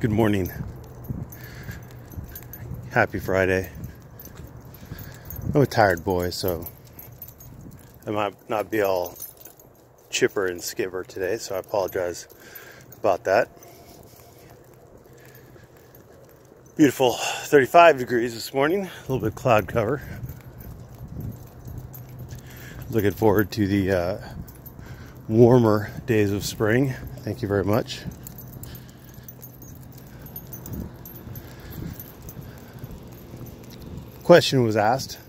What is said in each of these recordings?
Good morning. Happy Friday. I'm a tired boy, so I might not be all chipper and skipper today, so I apologize about that. Beautiful 35 degrees this morning, a little bit of cloud cover. Looking forward to the warmer days of spring. Thank you very much. Question was asked,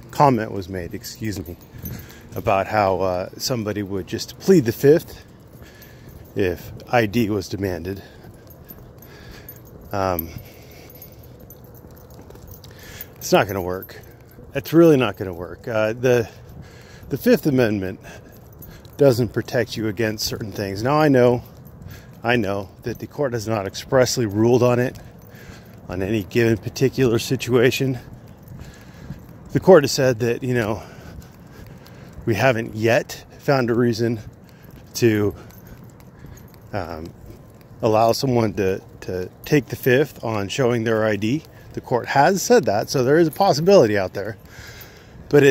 comment was made, about how somebody would just plead the fifth if ID was demanded. It's not going to work. It's really not going to work. The Fifth Amendment doesn't protect you against certain things. Now I know that the court has not expressly ruled on it on any given particular situation. The court has said that, we haven't yet found a reason to allow someone to take the fifth on showing their ID. The court has said that, so there is a possibility out there. But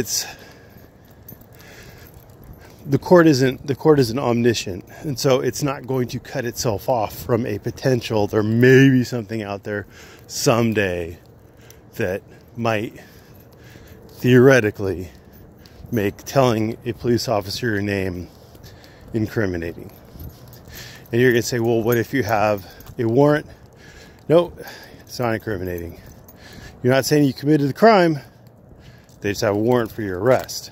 the court isn't omniscient, and so it's not going to cut itself off from a potential. There may be something out there someday that might theoretically make telling a police officer your name incriminating. And you're going to say, well, what if you have a warrant? No, it's not incriminating. You're not saying you committed the crime. They just have a warrant for your arrest.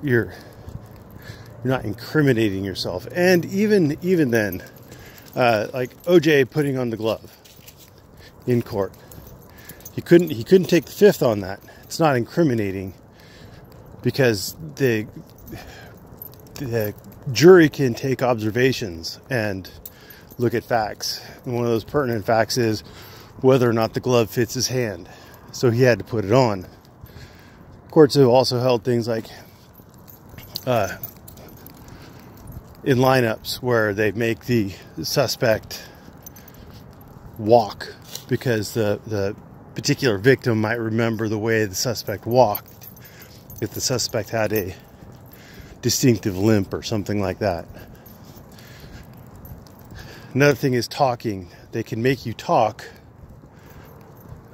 You're not incriminating yourself. And even then, like OJ putting on the glove in court, he couldn't take the fifth on that. It's not incriminating because the jury can take observations and look at facts. And one of those pertinent facts is whether or not the glove fits his hand. So he had to put it on. Courts have also held things like in lineups where they make the suspect walk because the particular victim might remember the way the suspect walked if the suspect had a distinctive limp or something like that. Another thing is talking. They can make you talk.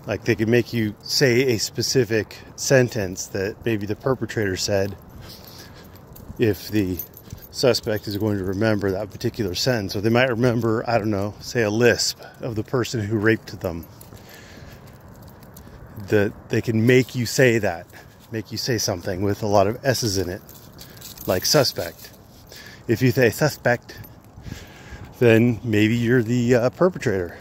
Like they can make you say a specific sentence that maybe the perpetrator said if the suspect is going to remember that particular sentence. Or they might remember, I don't know, say a lisp of the person who raped them. They can make you say that. Make you say something with a lot of S's in it. Like suspect. If you say suspect, then maybe you're the perpetrator.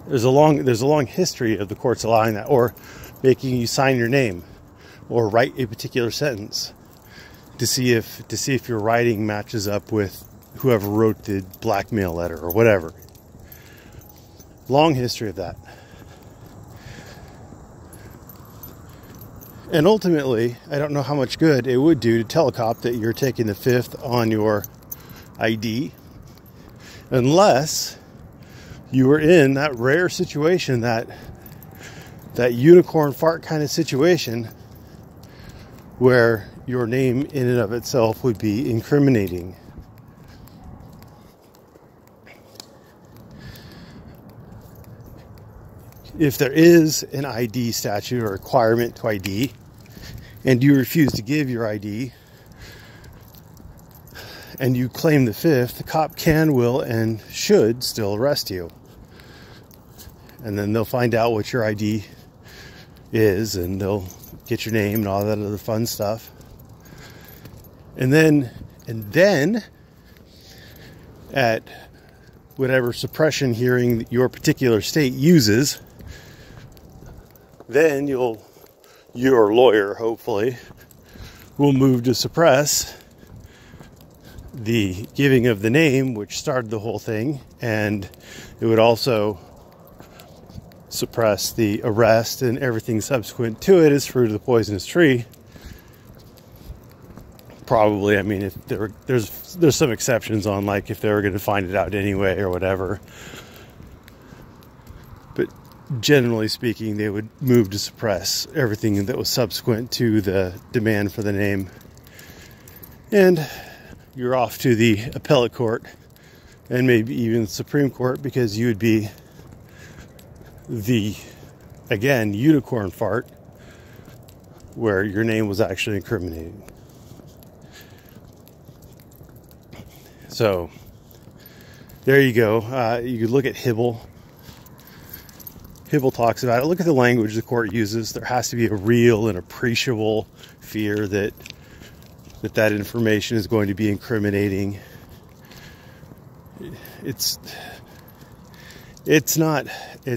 There's a long history of the courts allowing that, or making you sign your name, or write a particular sentence to see if your writing matches up with whoever wrote the blackmail letter or whatever. Long history of that. And ultimately, I don't know how much good it would do to tell a cop that you're taking the fifth on your ID, unless you were in that rare situation, that unicorn fart kind of situation, where your name in and of itself would be incriminating. If there is an ID statute or requirement to ID, and you refuse to give your ID, and you claim the fifth, the cop can, will, and should still arrest you. And then they'll find out what your ID is, and they'll get your name and all that other fun stuff. And then at whatever suppression hearing your particular state uses, then your lawyer, hopefully, will move to suppress the giving of the name, which started the whole thing, and it would also suppress the arrest and everything subsequent to it as fruit of the poisonous tree. probably, I mean, if there's some exceptions on, like, if they were going to find it out anyway or whatever. But generally speaking, they would move to suppress everything that was subsequent to the demand for the name. And you're off to the appellate court and maybe even the Supreme Court, because you would be the, again, unicorn fart where your name was actually incriminating. So there you go. You could look at Hibble. Hibble talks about it. Look at the language the court uses. There has to be a real and appreciable fear that information is going to be incriminating. It's not going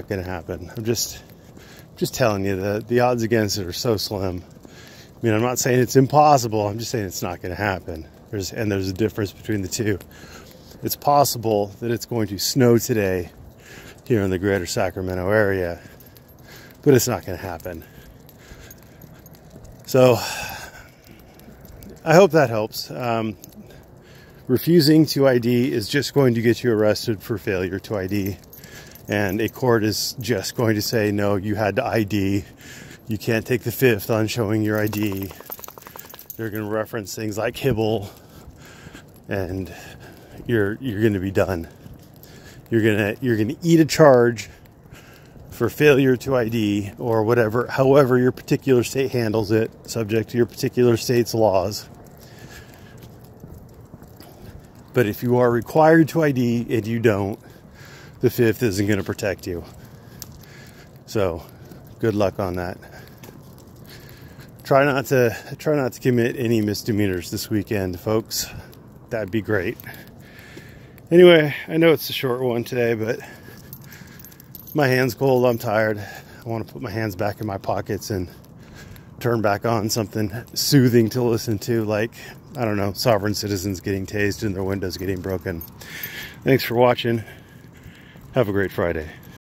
to happen. I'm just telling you, the odds against it are so slim. I mean, I'm not saying it's impossible. I'm just saying it's not going to happen. There's a difference between the two. It's possible that it's going to snow today here in the greater Sacramento area, but it's not going to happen. So I hope that helps. Refusing to ID is just going to get you arrested for failure to ID. And a court is just going to say, no, you had to ID. You can't take the fifth on showing your ID. They're going to reference things like Hibble, and you're going to be done. You're going to eat a charge for failure to ID, or whatever, however your particular state handles it, subject to your particular state's laws. But if you are required to ID and you don't, the fifth isn't going to protect you. So, good luck on that. Try not to commit any misdemeanors this weekend, folks. That'd be great. Anyway, I know it's a short one today, but my hand's cold. I'm tired. I want to put my hands back in my pockets and turn back on something soothing to listen to, like, I don't know, sovereign citizens getting tased and their windows getting broken. Thanks for watching. Have a great Friday.